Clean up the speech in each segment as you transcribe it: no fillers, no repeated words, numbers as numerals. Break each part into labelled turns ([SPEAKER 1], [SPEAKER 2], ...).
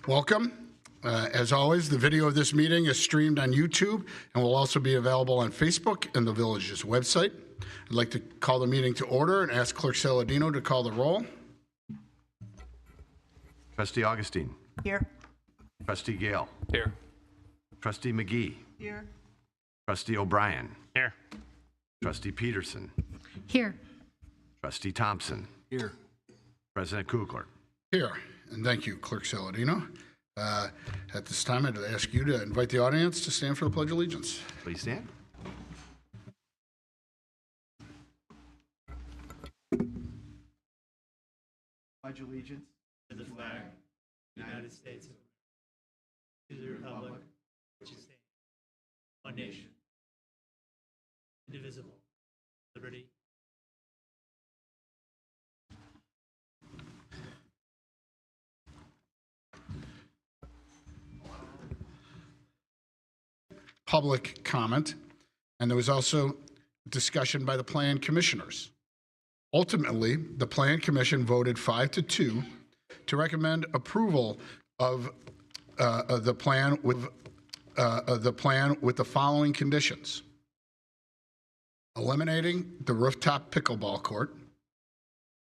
[SPEAKER 1] Welcome. As always, the video of this meeting is streamed on YouTube and will also be available on Facebook and the village's website. I'd like to call the meeting to order and ask Clerk Saladino to call the roll.
[SPEAKER 2] Trustee Augustine.
[SPEAKER 3] Here.
[SPEAKER 2] Trustee Gale.
[SPEAKER 4] Here.
[SPEAKER 2] Trustee McGee.
[SPEAKER 3] Here.
[SPEAKER 2] Trustee O'Brien.
[SPEAKER 4] Here.
[SPEAKER 2] Trustee Peterson.
[SPEAKER 5] Here.
[SPEAKER 2] Trustee Thompson.
[SPEAKER 4] Here.
[SPEAKER 2] President Kugler.
[SPEAKER 1] Here, and thank you, Clerk Saladino. At this time, I'd ask you to invite the audience to stand for the Pledge of Allegiance.
[SPEAKER 2] Please stand. Pledge allegiance
[SPEAKER 6] to the flag of the United States of America, to the republic which stands one nation, indivisible, liberty.
[SPEAKER 1] Public comment, and there was also discussion by the Plan Commissioners. Ultimately, the Plan Commission voted 5-2 to recommend approval of the plan with the following conditions: eliminating the rooftop pickleball court,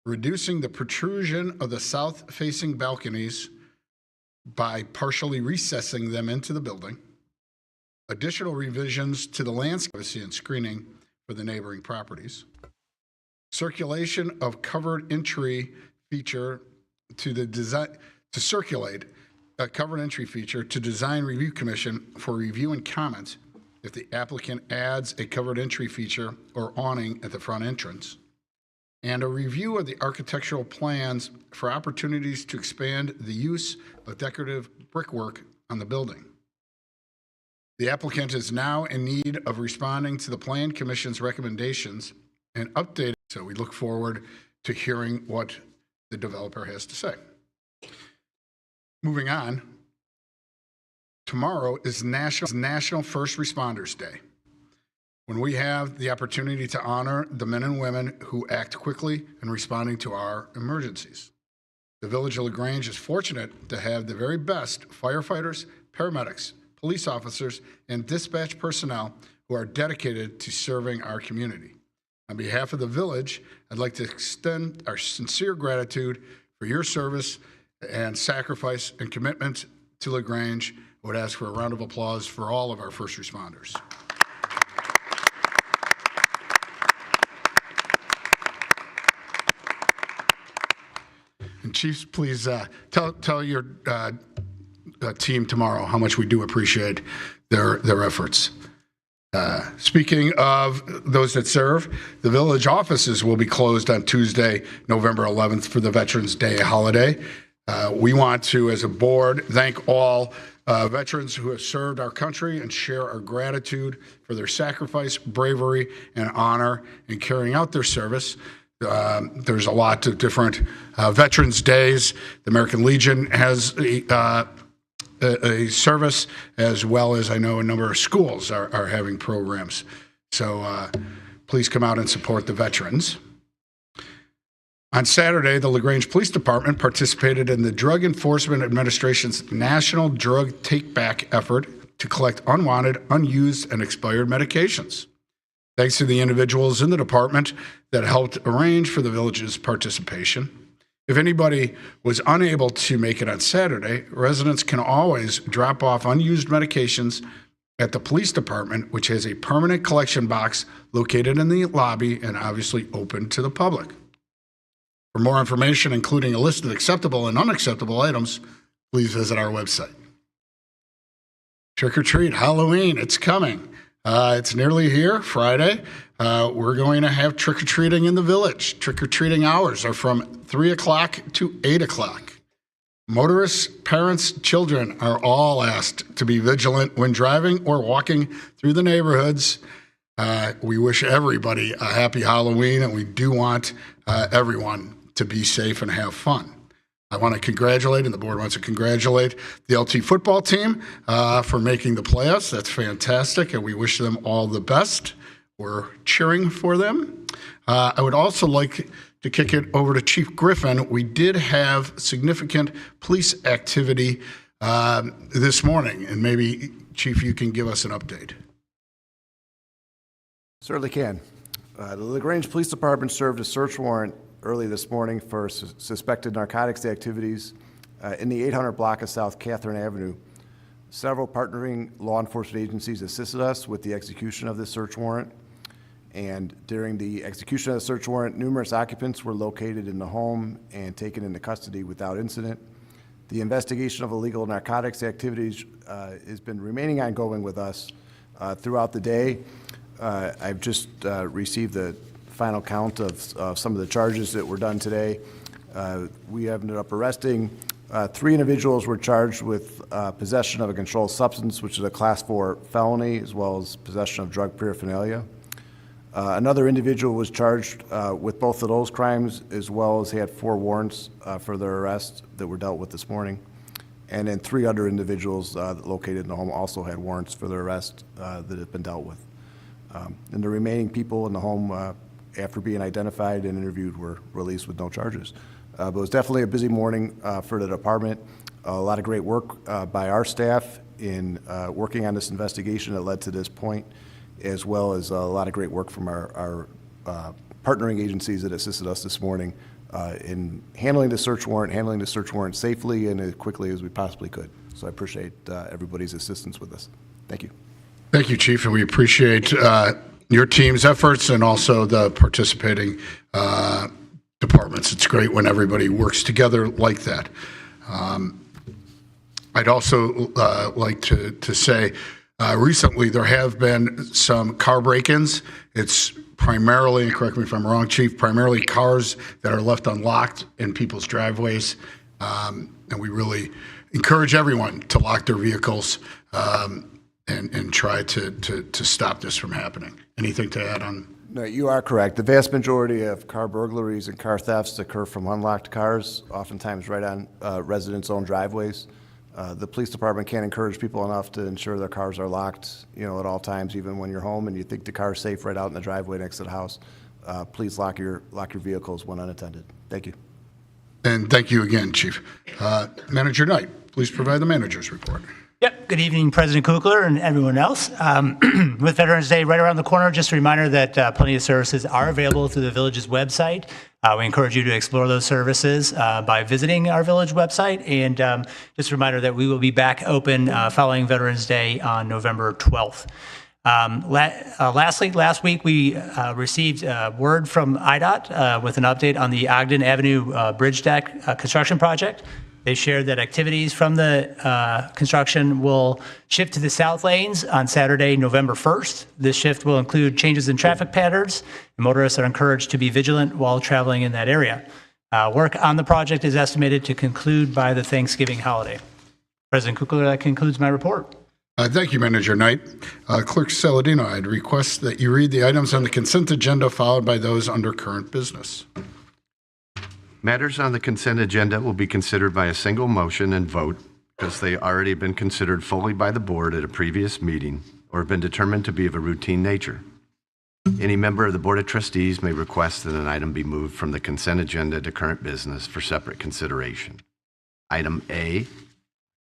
[SPEAKER 1] reducing the protrusion of the south-facing balconies by partially recessing them into the building, additional revisions to the landscape and screening for the neighboring properties, circulation of covered entry feature to circulate a covered entry feature to Design Review Commission for review and comment if the applicant adds a covered entry feature or awning at the front entrance, and a review of the architectural plans for opportunities to expand the use of decorative brickwork on the building. The applicant is now in need of responding to the Plan Commission's recommendations and updating, so we look forward to hearing what the developer has to say. Moving on, tomorrow is National First Responders Day, when we have the opportunity to honor the men and women who act quickly in responding to our emergencies. The Village of Grange is fortunate to have the very best firefighters, paramedics, police officers, and dispatch personnel who are dedicated to serving our community. On behalf of the village, I'd like to extend our sincere gratitude for your service and sacrifice and commitment to LaGrange. I would ask for a round of applause for all of our first responders. And Chiefs, please tell your team tomorrow how much we do appreciate their efforts. Speaking of those that serve, the village offices will be closed on Tuesday, November 11th for the Veterans Day holiday. We want to, as a board, thank all veterans who have served our country and share our gratitude for their sacrifice, bravery, and honor in carrying out their service. There's a lot of different Veterans Days. The American Legion has a service, as well as I know a number of schools are having programs. So please come out and support the veterans. On Saturday, the LaGrange Police Department participated in the Drug Enforcement Administration's National Drug Take-Back effort to collect unwanted, unused, and expired medications. Thanks to the individuals in the department that helped arrange for the village's participation. If anybody was unable to make it on Saturday, residents can always drop off unused medications at the police department, which has a permanent collection box located in the lobby and obviously open to the public. For more information, including a list of acceptable and unacceptable items, please visit our website. Trick or treat, Halloween, it's coming. It's nearly here, Friday. We're going to have trick-or-treating in the village. Trick-or-treating hours are from 3 o'clock to 8 o'clock. Motorists, parents, children are all asked to be vigilant when driving or walking through the neighborhoods. We wish everybody a happy Halloween, and we do want everyone to be safe and have fun. I want to congratulate, and the board wants to congratulate the LT football team for making the playoffs. That's fantastic, and we wish them all the best. We're cheering for them. I would also like to kick it over to Chief Griffin. We did have significant police activity this morning, and maybe, Chief, you can give us an update.
[SPEAKER 3] Certainly can. The Grange Police Department served a search warrant early this morning for suspected narcotics activities in the 800 block of South Catherine Avenue. Several partnering law enforcement agencies assisted us with the execution of this search warrant. And during the execution of the search warrant, numerous occupants were located in the home and taken into custody without incident. The investigation of illegal narcotics activities has been remaining ongoing with us throughout the day. I've just received the final count of some of the charges that were done today. We ended up arresting 3 individuals were charged with possession of a controlled substance, which is a Class 4 felony, as well as possession of drug paraphernalia. Another individual was charged with both of those crimes, as well as he had 4 warrants for their arrest that were dealt with this morning. And then 3 other individuals located in the home also had warrants for their arrest that have been dealt with. And the remaining people in the home, after being identified and interviewed, were released with no charges. But it was definitely a busy morning for the department. A lot of great work by our staff in working on this investigation that led to this point, as well as a lot of great work from our partnering agencies that assisted us this morning in handling the search warrant safely and as quickly as we possibly could. So I appreciate everybody's assistance with this. Thank you.
[SPEAKER 1] Thank you, Chief, and we appreciate your team's efforts and also the participating departments. It's great when everybody works together like that. I'd also like to say recently there have been some car break-ins. It's primarily, and correct me if I'm wrong, Chief, primarily cars that are left unlocked in people's driveways. And we really encourage everyone to lock their vehicles and try to stop this from happening. Anything to add on?
[SPEAKER 3] No, you are correct. The vast majority of car burglaries and car thefts occur from unlocked cars, oftentimes right on residents' own driveways. The police department can't encourage people enough to ensure their cars are locked, at all times, even when you're home and you think the car's safe right out in the driveway next to the house. Please lock your vehicles when unattended. Thank you.
[SPEAKER 1] And thank you again, Chief. Manager Knight, please provide the manager's report.
[SPEAKER 6] Yep. Good evening, President Kugler and everyone else. With Veterans Day right around the corner, just a reminder that plenty of services are available through the village's website. We encourage you to explore those services by visiting our village website. And just a reminder that we will be back open following Veterans Day on November 12th. Last week we received word from IDOT with an update on the Ogden Avenue Bridge Deck construction project. They shared that activities from the construction will shift to the south lanes on Saturday, November 1st. This shift will include changes in traffic patterns, and motorists are encouraged to be vigilant while traveling in that area. Work on the project is estimated to conclude by the Thanksgiving holiday. President Kukler, that concludes my report.
[SPEAKER 1] Thank you, Manager Knight. Clerk Saladino, I'd request that you read the items on the consent agenda followed by those under current business.
[SPEAKER 2] Matters on the consent agenda will be considered by a single motion and vote because they already been considered fully by the board at a previous meeting or have been determined to be of a routine nature. Any member of the Board of Trustees may request that an item be moved from the consent agenda to current business for separate consideration. Item A,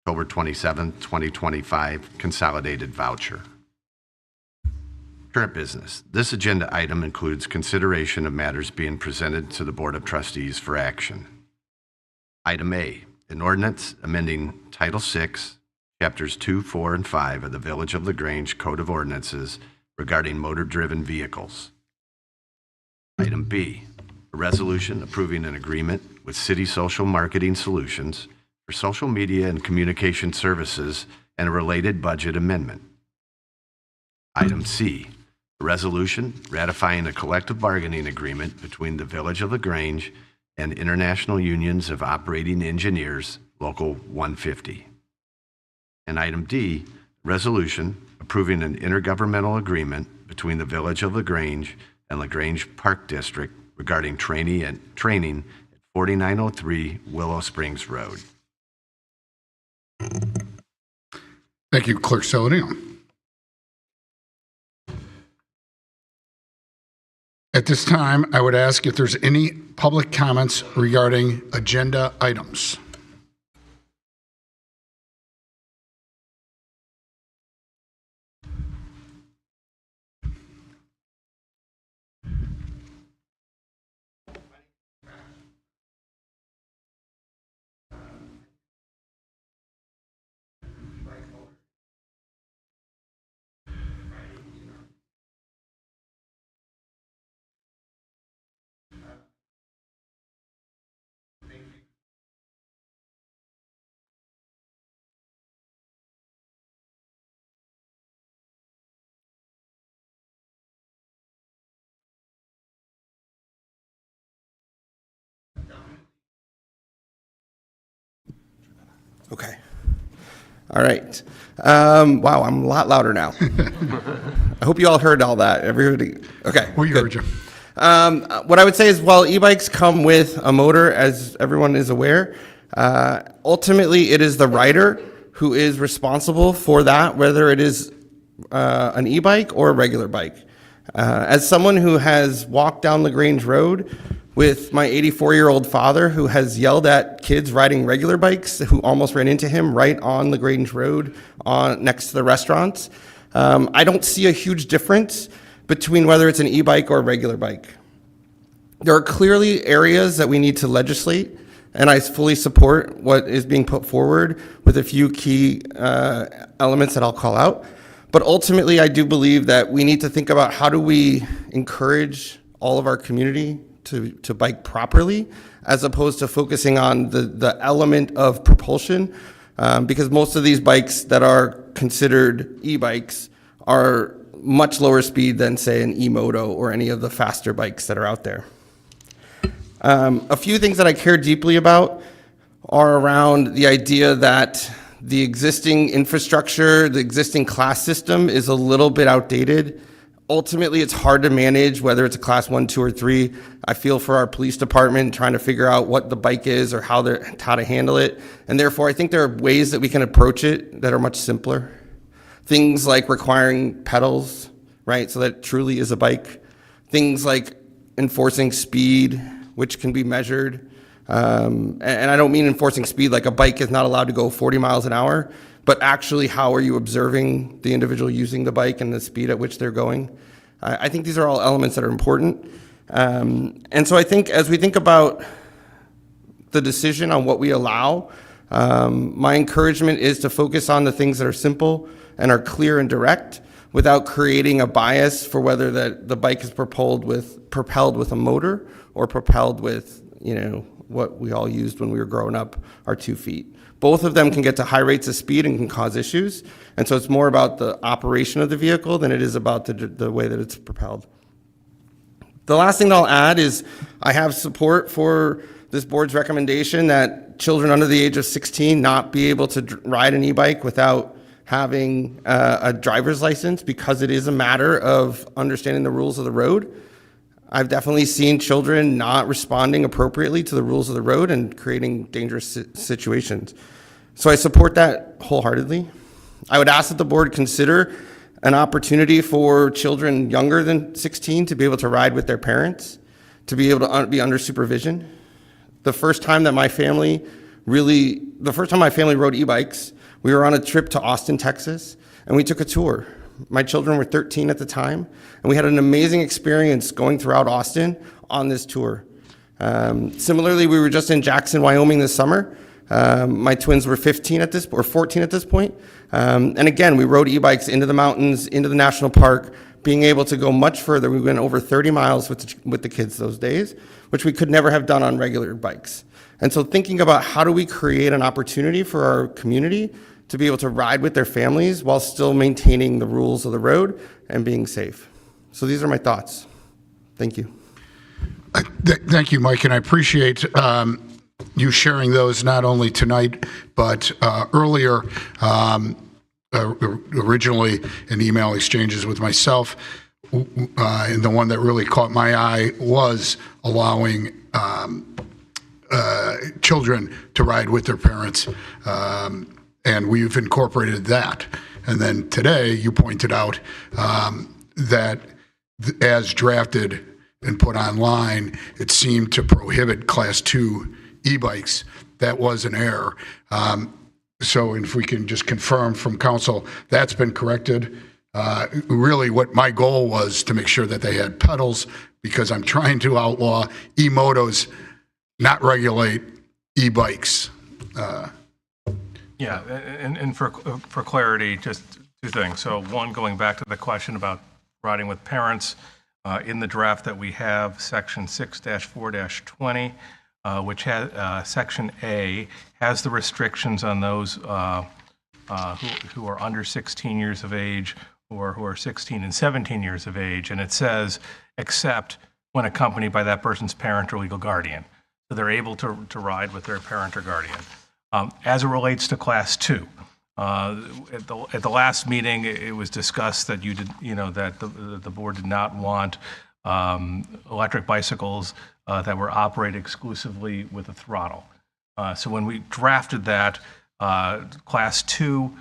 [SPEAKER 2] October 27, 2025, consolidated voucher. Current business. This agenda item includes consideration of matters being presented to the Board of Trustees for action. Item A, an ordinance amending Title VI, Chapters 2, 4, and 5 of the Village of LaGrange Code of Ordinances regarding motor-driven vehicles. Item B, a resolution approving an agreement with City Social Marketing Solutions for social media and communication services and a related budget amendment. Item C, a resolution ratifying a collective bargaining agreement between the Village of LaGrange and International Unions of Operating Engineers, Local 150. And item D, a resolution approving an intergovernmental agreement between the Village of LaGrange and LaGrange Park District regarding training at 4903 Willow Springs Road.
[SPEAKER 1] Thank you, Clerk Saladino. At this time, I would ask if there's any public comments regarding agenda items.
[SPEAKER 4] Okay. All right. Wow, I'm a lot louder now. I hope you all heard all that. Everybody. Okay.
[SPEAKER 1] We
[SPEAKER 4] good.
[SPEAKER 1] heard you.
[SPEAKER 4] What I would say is, while e-bikes come with a motor, as everyone is aware, ultimately it is the rider who is responsible for that, whether it is an e-bike or a regular bike. As someone who has walked down the Grange Road with my 84-year-old father who has yelled at kids riding regular bikes who almost ran into him right on the Grange Road next to the restaurants, I don't see a huge difference between whether it's an e-bike or a regular bike. There are clearly areas that we need to legislate, and I fully support what is being put forward with a few key elements that I'll call out. But ultimately, I do believe that we need to think about how do we encourage all of our community to bike properly, as opposed to focusing on the element of propulsion, because most of these bikes that are considered e-bikes are much lower speed than, say, an e-moto or any of the faster bikes that are out there. A few things that I care deeply about are around the idea that the existing infrastructure, the existing class system is a little bit outdated. Ultimately, it's hard to manage whether it's a class 1, 2, or 3. I feel for our police department trying to figure out what the bike is or how to handle it. And therefore, I think there are ways that we can approach it that are much simpler. Things like requiring pedals, right, so that it truly is a bike. Things like enforcing speed, which can be measured. And I don't mean enforcing speed like a bike is not allowed to go 40 miles an hour, but actually how are you observing the individual using the bike and the speed at which they're going. I think these are all elements that are important. And so I think as we think about the decision on what we allow, my encouragement is to focus on the things that are simple and are clear and direct without creating a bias for whether the bike is propelled with a motor or propelled with, what we all used when we were growing up, our 2 feet. Both of them can get to high rates of speed and can cause issues. And so it's more about the operation of the vehicle than it is about the way that it's propelled. The last thing that I'll add is I have support for this board's recommendation that children under the age of 16 not be able to ride an e-bike without having a driver's license, because it is a matter of understanding the rules of the road. I've definitely seen children not responding appropriately to the rules of the road and creating dangerous situations. So I support that wholeheartely. I would ask that the board consider an opportunity for children younger than 16 to be able to ride with their parents, to be able to be under supervision. The first time my family rode e-bikes, we were on a trip to Austin, Texas, and we took a tour. My children were 13 at the time, and we had an amazing experience going throughout Austin on this tour. Similarly, we were just in Jackson, Wyoming this summer. My twins were 14 at this point. And again, we rode e-bikes into the mountains, into the national park, being able to go much further. We went over 30 miles with the kids those days, which we could never have done on regular bikes. And so thinking about how do we create an opportunity for our community to be able to ride with their families while still maintaining the rules of the road and being safe. So these are my thoughts. Thank you.
[SPEAKER 1] Thank you, Mike, and I appreciate you sharing those not only tonight, but earlier, originally in email exchanges with myself, and the one that really caught my eye was allowing children to ride with their parents. And we've incorporated that. And then today, you pointed out that as drafted and put online, it seemed to prohibit Class 2 e-bikes. That was an error. So if we can just confirm from council, that's been corrected. Really what my goal was to make sure that they had pedals, because I'm trying to outlaw e-motos, not regulate e-bikes.
[SPEAKER 5] Yeah, and for clarity, just two things. So one, going back to the question about riding with parents, in the draft that we have, section 6-4-20, which has section A, has the restrictions on those who are under 16 years of age or who are 16 and 17 years of age, and it says, except when accompanied by that person's parent or legal guardian. So they're able to ride with their parent or guardian. As it relates to Class 2, at the last meeting, it was discussed that that the board did not want electric bicycles that were operated exclusively with a throttle. So when we drafted that, Class 2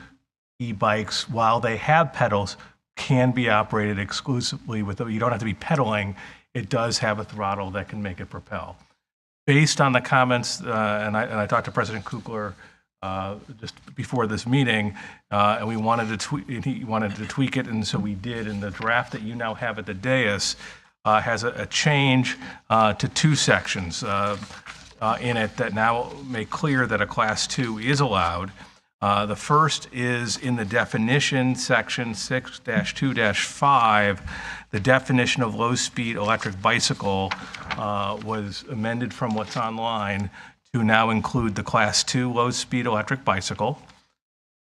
[SPEAKER 5] e-bikes, while they have pedals, can be operated exclusively with, you don't have to be pedaling, it does have a throttle that can make it propel. Based on the comments, and I talked to President Kukler just before this meeting, and he wanted to tweak it, and so we did. And the draft that you now have at the dais has a change to 2 sections in it that now make clear that a Class 2 is allowed. The first is in the definition, section 6-2-5. The definition of low-speed electric bicycle was amended from what's online to now include the Class 2 low-speed electric bicycle.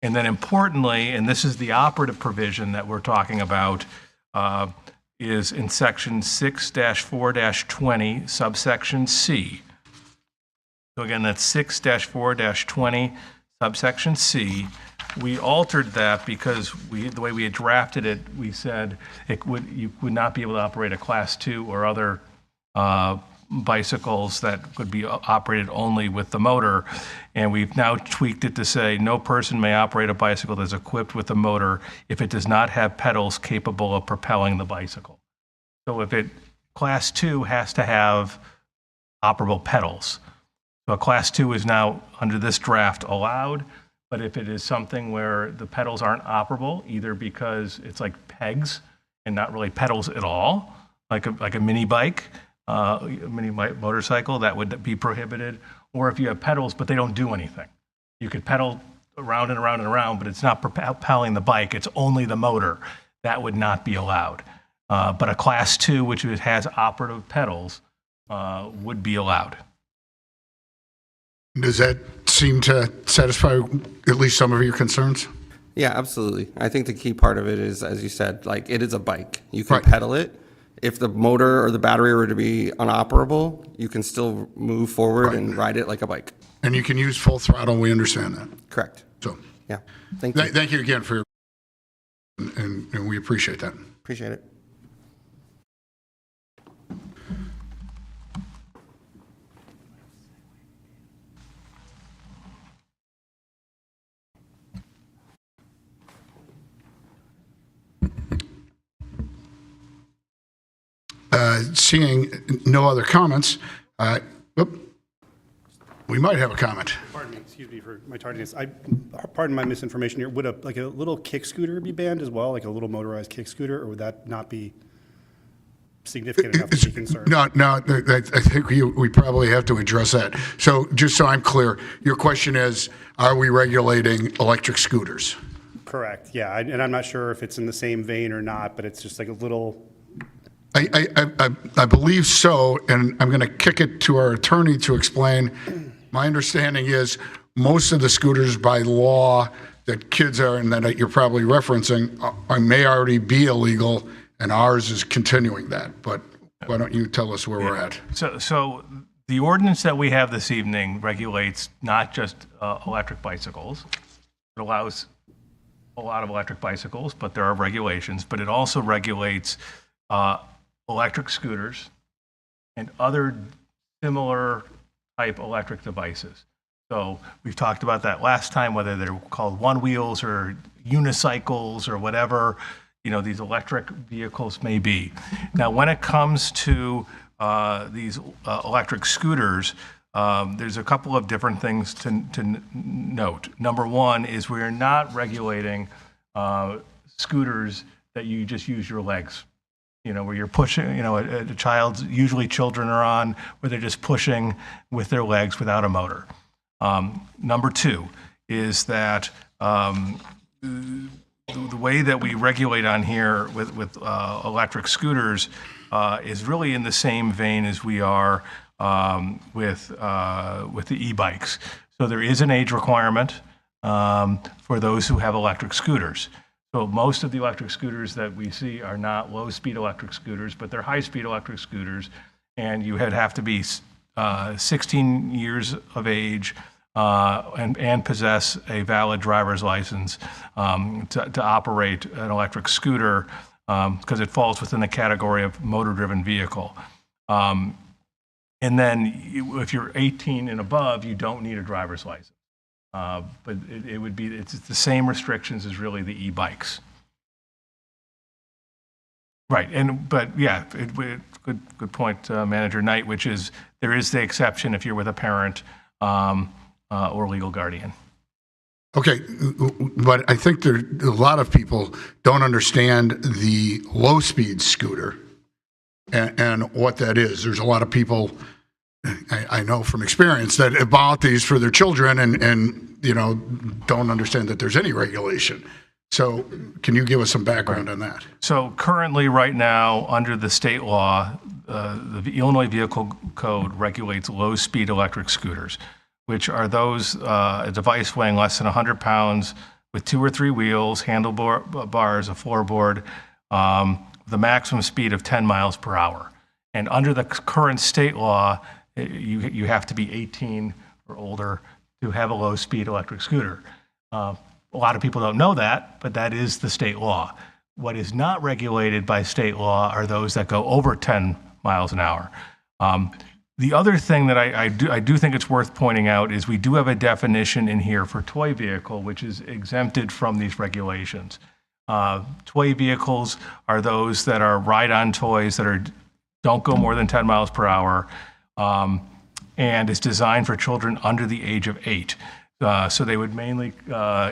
[SPEAKER 5] And then importantly, and this is the operative provision that we're talking about, is in section 6-4-20, subsection C. So again, that's 6-4-20, subsection C. We altered that because the way we had drafted it, we said you would not be able to operate a Class 2 or other bicycles that could be operated only with the motor. And we've now tweaked it to say no person may operate a bicycle that's equipped with a motor if it does not have pedals capable of propelling the bicycle. So Class 2 has to have operable pedals. So a Class 2 is now, under this draft, allowed, but if it is something where the pedals aren't operable, either because it's like pegs and not really pedals at all, like a mini bike, a mini motorcycle, that would be prohibited, or if you have pedals but they don't do anything. You could pedal around and around and around, but it's not propelling the bike, it's only the motor. That would not be allowed. But a Class 2, which has operative pedals, would be allowed.
[SPEAKER 1] Does that seem to satisfy at least some of your concerns?
[SPEAKER 4] Yeah, absolutely. I think the key part of it is, as you said, like it is a bike. You can
[SPEAKER 1] Right.
[SPEAKER 4] pedal it. If the motor or the battery were to be inoperable, you can still move forward and ride it like a bike.
[SPEAKER 1] And you can use full throttle, we understand that.
[SPEAKER 4] Correct.
[SPEAKER 1] So,
[SPEAKER 4] Yeah. Thank you.
[SPEAKER 1] thank you again for your, and we appreciate that.
[SPEAKER 4] Appreciate it.
[SPEAKER 1] Seeing no other comments, we might have a comment.
[SPEAKER 7] Pardon me, excuse me for my tardiness. Pardon my misinformation here. Would a little kick scooter be banned as well, like a little motorized kick scooter, or would that not be significant enough to be concerned?
[SPEAKER 1] No, I think we probably have to address that. So just so I'm clear, your question is, are we regulating electric scooters?
[SPEAKER 7] Correct, yeah, and I'm not sure if it's in the same vein or not, but it's just like a little,
[SPEAKER 1] I believe so, and I'm going to kick it to our attorney to explain. My understanding is most of the scooters by law that kids are, and that you're probably referencing, may already be illegal, and ours is continuing that. But why don't you tell us where we're at?
[SPEAKER 5] So the ordinance that we have this evening regulates not just electric bicycles. It allows a lot of electric bicycles, but there are regulations. But it also regulates electric scooters and other similar type electric devices. So we've talked about that last time, whether they're called one wheels or unicycles or whatever, these electric vehicles may be. Now, when it comes to these electric scooters, there's a couple of different things to note. Number one is we are not regulating scooters that you just use your legs. Where you're pushing, a child's, usually children are on, where they're just pushing with their legs without a motor. Number two is that the way that we regulate on here with electric scooters is really in the same vein as we are with the e-bikes. So there is an age requirement for those who have electric scooters. So most of the electric scooters that we see are not low-speed electric scooters, but they're high-speed electric scooters, and you have to be 16 years of age and possess a valid driver's license to operate an electric scooter, because it falls within the category of motor-driven vehicle. And then if you're 18 and above, you don't need a driver's license. But it's the same restrictions as really the e-bikes. Right, but yeah, good point, Manager Knight, which is there is the exception if you're with a parent or legal guardian.
[SPEAKER 1] Okay, but I think a lot of people don't understand the low-speed scooter and what that is. There's a lot of people, I know from experience, that have bought these for their children and don't understand that there's any regulation. So can you give us some background on that?
[SPEAKER 5] So currently, right now, under the state law, the Illinois Vehicle Code regulates low-speed electric scooters, which are those a device weighing less than 100 pounds with 2 or 3 wheels, handlebars, a floorboard, with a maximum speed of 10 miles per hour. And under the current state law, you have to be 18 or older to have a low-speed electric scooter. A lot of people don't know that, but that is the state law. What is not regulated by state law are those that go over 10 miles an hour. The other thing that I do think it's worth pointing out is we do have a definition in here for toy vehicle, which is exempted from these regulations. Toy vehicles are those that are ride-on toys that don't go more than 10 miles per hour, and is designed for children under the age of 8. So they would mainly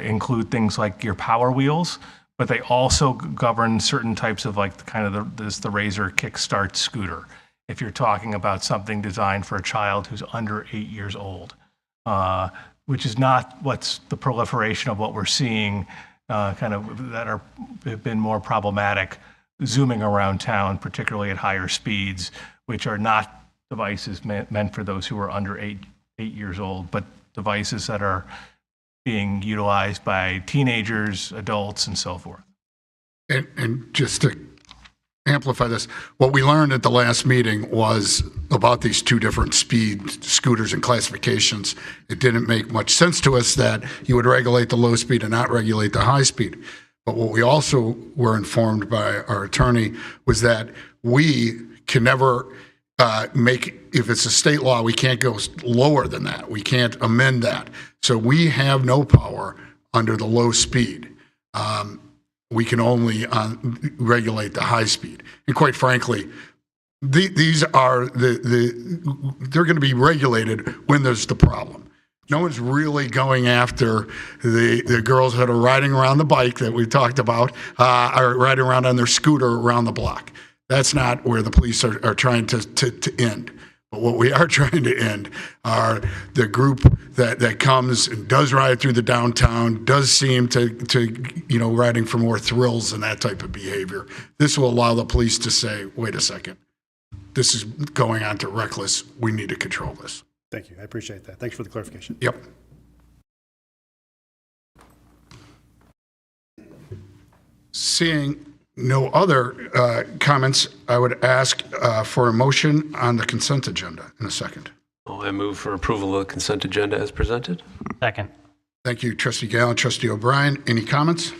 [SPEAKER 5] include things like your Power Wheels, but they also govern certain types of the Razor Kickstart scooter, if you're talking about something designed for a child who's under 8 years old, which is not what's the proliferation of what we're seeing that have been more problematic zooming around town, particularly at higher speeds, which are not devices meant for those who are under 8 years old, but devices that are being utilized by teenagers, adults, and so forth.
[SPEAKER 1] And just to amplify this, what we learned at the last meeting was about these 2 different speed scooters and classifications. It didn't make much sense to us that you would regulate the low speed and not regulate the high speed. But what we also were informed by our attorney was that we can never if it's a state law, we can't go lower than that. We can't amend that. So we have no power under the low speed. We can only regulate the high speed. And quite frankly, these are they're going to be regulated when there's the problem. No one's really going after the girls that are riding around the bike that we talked about, are riding around on their scooter around the block. That's not where the police are trying to end. But what we are trying to end are the group that comes and does ride through the downtown, does seem to riding for more thrills and that type of behavior. This will allow the police to say, wait a second, this is going on to reckless. We need to control this.
[SPEAKER 7] Thank you. I appreciate that. Thanks for the clarification.
[SPEAKER 1] Yep. Seeing no other comments, I would ask for a motion on the consent agenda in a second.
[SPEAKER 8] I move for approval of the consent agenda as presented.
[SPEAKER 6] Second.
[SPEAKER 1] Thank you, Trustee Gallen, Trustee O'Brien. Any comments?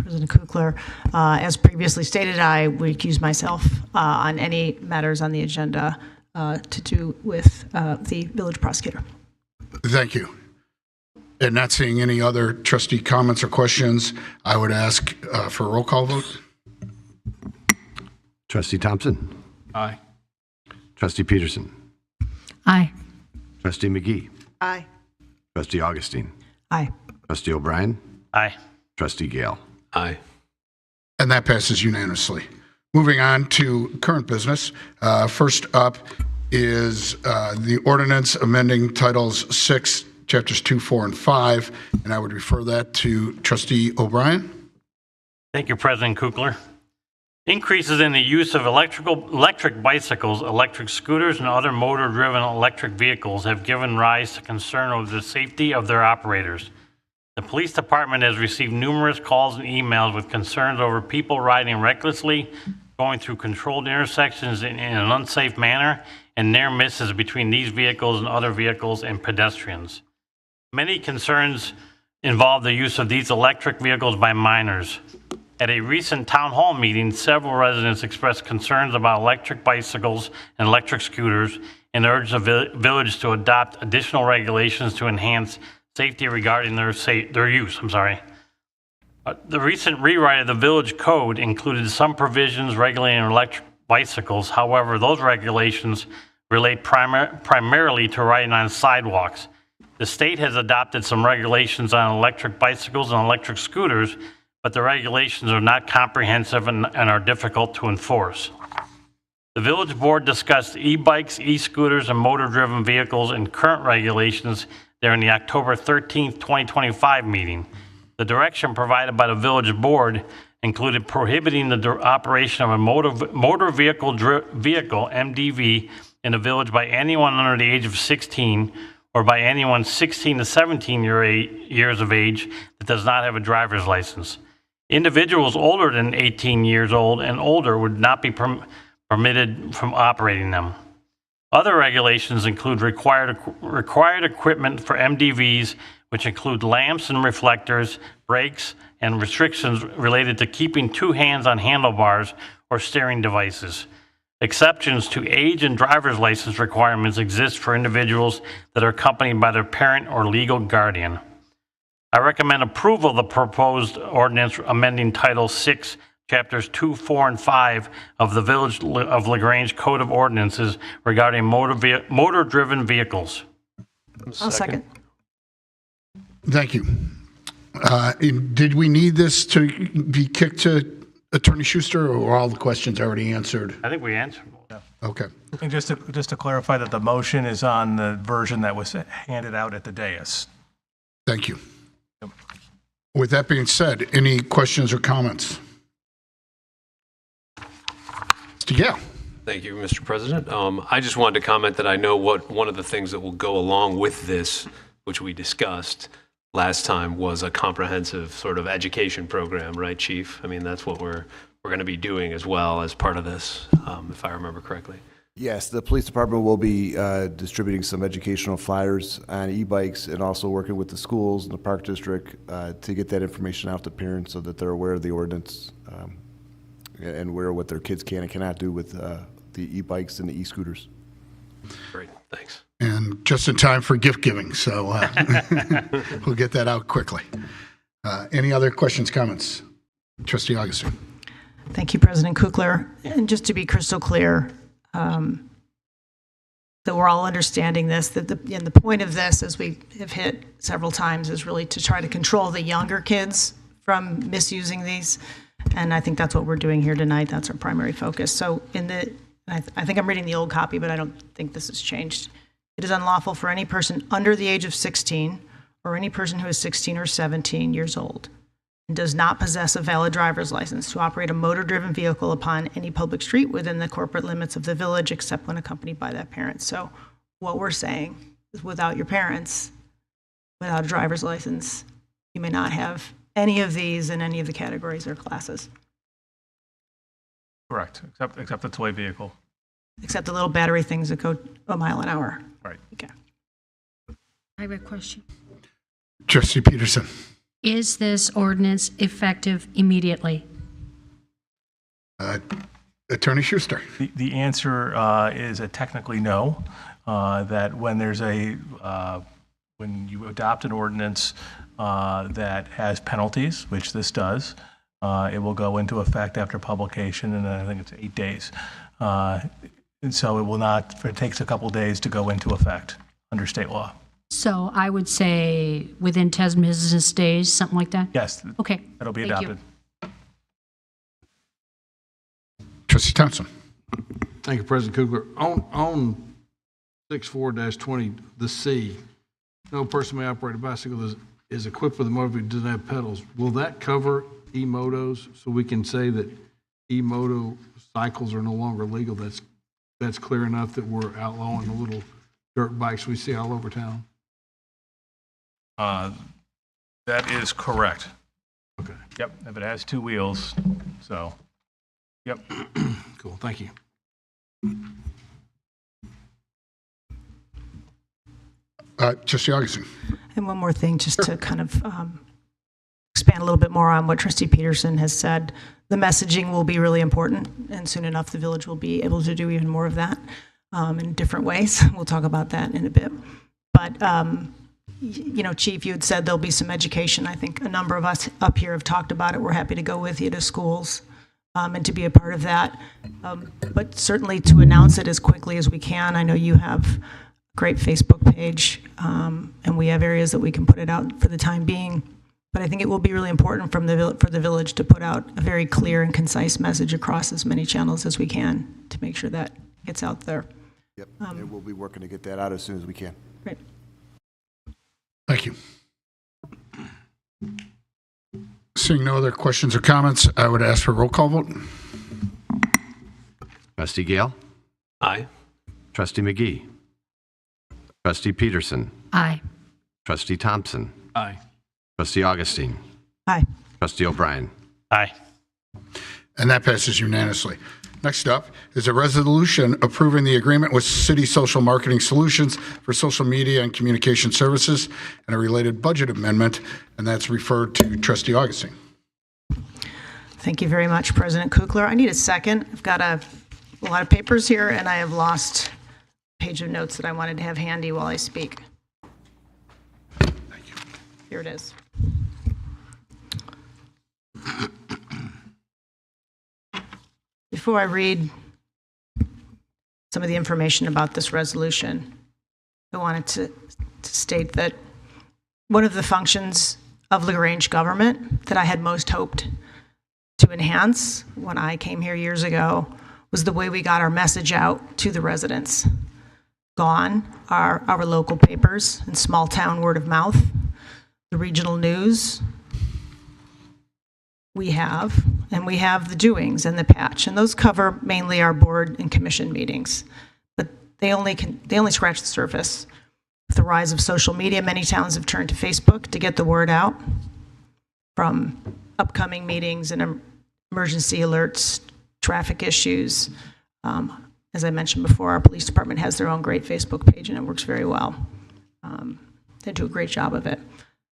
[SPEAKER 9] President Kukler, as previously stated, I recuse myself on any matters on the agenda to do with the village prosecutor.
[SPEAKER 1] Thank you. And not seeing any other trustee comments or questions, I would ask for a roll call vote.
[SPEAKER 2] Trustee Thompson.
[SPEAKER 5] Aye.
[SPEAKER 2] Trustee Peterson.
[SPEAKER 9] Aye.
[SPEAKER 2] Trustee McGee.
[SPEAKER 9] Aye.
[SPEAKER 2] Trustee Augustine.
[SPEAKER 9] Aye.
[SPEAKER 2] Trustee O'Brien.
[SPEAKER 6] Aye.
[SPEAKER 2] Trustee Gale.
[SPEAKER 8] Aye.
[SPEAKER 1] And that passes unanimously. Moving on to current business. First up is the ordinance amending Titles 6, Chapters 2, 4, and 5. And I would refer that to Trustee O'Brien.
[SPEAKER 10] Thank you, President Kukler. Increases in the use of electric bicycles, electric scooters, and other motor-driven electric vehicles have given rise to concern over the safety of their operators. The police department has received numerous calls and emails with concerns over people riding recklessly, going through controlled intersections in an unsafe manner, and near misses between these vehicles and other vehicles and pedestrians. Many concerns involve the use of these electric vehicles by minors. At a recent town hall meeting, several residents expressed concerns about electric bicycles and electric scooters and urged the village to adopt additional regulations to enhance safety regarding their use. The recent rewrite of the village code included some provisions regulating electric bicycles. However, those regulations relate primarily to riding on sidewalks. The state has adopted some regulations on electric bicycles and electric scooters, but the regulations are not comprehensive and are difficult to enforce. The village board discussed e-bikes, e-scooters, and motor-driven vehicles and current regulations during the October 13th, 2025 meeting. The direction provided by the village board included prohibiting the operation of a motor vehicle, MDV, in the village by anyone under the age of 16 or by anyone 16 to 17 years of age that does not have a driver's license. Individuals older than 18 years old and older would not be permitted from operating them. Other regulations include required equipment for MDVs, which include lamps and reflectors, brakes, and restrictions related to keeping two hands on handlebars or steering devices. Exceptions to age and driver's license requirements exist for individuals that are accompanied by their parent or legal guardian. I recommend approval of the proposed ordinance amending Title 6, Chapters 2, 4, and 5 of the Village of LaGrange Code of Ordinances regarding motor-driven vehicles.
[SPEAKER 9] I'll second.
[SPEAKER 1] Thank you. Did we need this to be kicked to Attorney Schuster, or are all the questions already answered?
[SPEAKER 10] I think we answered.
[SPEAKER 1] Okay.
[SPEAKER 5] And just to clarify that the motion is on the version that was handed out at the dais.
[SPEAKER 1] Thank you. With that being said, any questions or comments? Mr. Gale.
[SPEAKER 8] Thank you, Mr. President. I just wanted to comment that I know one of the things that will go along with this, which we discussed last time, was a comprehensive sort of education program, right, Chief? I mean, that's what we're going to be doing as well as part of this, if I remember correctly.
[SPEAKER 3] Yes, the police department will be distributing some educational flyers on e-bikes and also working with the schools and the park district to get that information out to parents so that they're aware of the ordinance and aware of what their kids can and cannot do with the e-bikes and the e-scooters.
[SPEAKER 8] Great, thanks.
[SPEAKER 1] And just in time for gift giving, so we'll get that out quickly. Any other questions, comments? Trustee Augustine.
[SPEAKER 9] Thank you, President Kukler. And just to be crystal clear, that we're all understanding this, that the point of this, as we have hit several times, is really to try to control the younger kids from misusing these. And I think that's what we're doing here tonight. That's our primary focus. So I think I'm reading the old copy, but I don't think this has changed. It is unlawful for any person under the age of 16 or any person who is 16 or 17 years old and does not possess a valid driver's license to operate a motor-driven vehicle upon any public street within the corporate limits of the village, except when accompanied by that parent. So what we're saying is, without your parents, without a driver's license, you may not have any of these in any of the categories or classes.
[SPEAKER 5] Correct, except the toy vehicle.
[SPEAKER 9] Except the little battery things that go a mile an hour.
[SPEAKER 5] Right.
[SPEAKER 9] Okay.
[SPEAKER 11] I have a question.
[SPEAKER 1] Trustee Peterson.
[SPEAKER 11] Is this ordinance effective immediately?
[SPEAKER 1] Attorney Schuster.
[SPEAKER 5] The answer is a technically no. That when there's when you adopt an ordinance that has penalties, which this does, it will go into effect after publication, and I think it's 8 days. And so it will not. It takes a couple days to go into effect under state law.
[SPEAKER 11] So I would say within 10 business days, something like that?
[SPEAKER 5] Yes.
[SPEAKER 11] Okay.
[SPEAKER 5] That'll be
[SPEAKER 11] Thank you.
[SPEAKER 5] adopted.
[SPEAKER 1] Trustee Thompson.
[SPEAKER 12] Thank you, President Kugler. On 64-20, the C, no person may operate a bicycle that is equipped with a motor vehicle that doesn't have pedals. Will that cover e-motos, so we can say that e-moto cycles are no longer legal? That's clear enough that we're outlawing the little dirt bikes we see all over town?
[SPEAKER 5] That is correct.
[SPEAKER 12] Okay.
[SPEAKER 5] Yep. If it has two wheels, so. Yep.
[SPEAKER 12] Cool. Thank you.
[SPEAKER 1] Trustee Augustine.
[SPEAKER 9] And one more thing, just to kind of expand a little bit more on what Trustee Peterson has said. The messaging will be really important, and soon enough, the village will be able to do even more of that in different ways. We'll talk about that in a bit. But, you know, Chief, you had said there'll be some education. I think a number of us up here have talked about it. We're happy to go with you to schools and to be a part of that. But certainly to announce it as quickly as we can. I know you have a great Facebook page, and we have areas that we can put it out for the time being. But I think it will be really important for the village to put out a very clear and concise message across as many channels as we can to make sure that gets out there.
[SPEAKER 3] Yep, and we'll be working to get that out as soon as we can.
[SPEAKER 9] Great.
[SPEAKER 1] Thank you. Seeing no other questions or comments, I would ask for a roll call vote.
[SPEAKER 2] Trustee Gale?
[SPEAKER 8] Aye.
[SPEAKER 2] Trustee McGee? Trustee Peterson?
[SPEAKER 11] Aye.
[SPEAKER 2] Trustee Thompson?
[SPEAKER 12] Aye.
[SPEAKER 2] Trustee Augustine?
[SPEAKER 9] Aye.
[SPEAKER 2] Trustee O'Brien?
[SPEAKER 10] Aye.
[SPEAKER 1] And that passes unanimously. Next up is a resolution approving the agreement with City Social Marketing Solutions for social media and communication services and a related budget amendment, and that's referred to Trustee Augustine.
[SPEAKER 9] Thank you very much, President Kukler. I need a second. I've got a lot of papers here, and I have lost a page of notes that I wanted to have handy while I speak. Here it is. Before I read some of the information about this resolution, I wanted to state that one of the functions of the Grange government that I had most hoped to enhance when I came here years ago was the way we got our message out to the residents. Gone are our local papers and small town word of mouth, the regional news, we have the doings and the patch, and those cover mainly our board and commission meetings. But they only scratch the surface. With the rise of social media, many towns have turned to Facebook to get the word out, from upcoming meetings and emergency alerts, traffic issues. As I mentioned before, our police department has their own great Facebook page, and it works very well. They do a great job of it.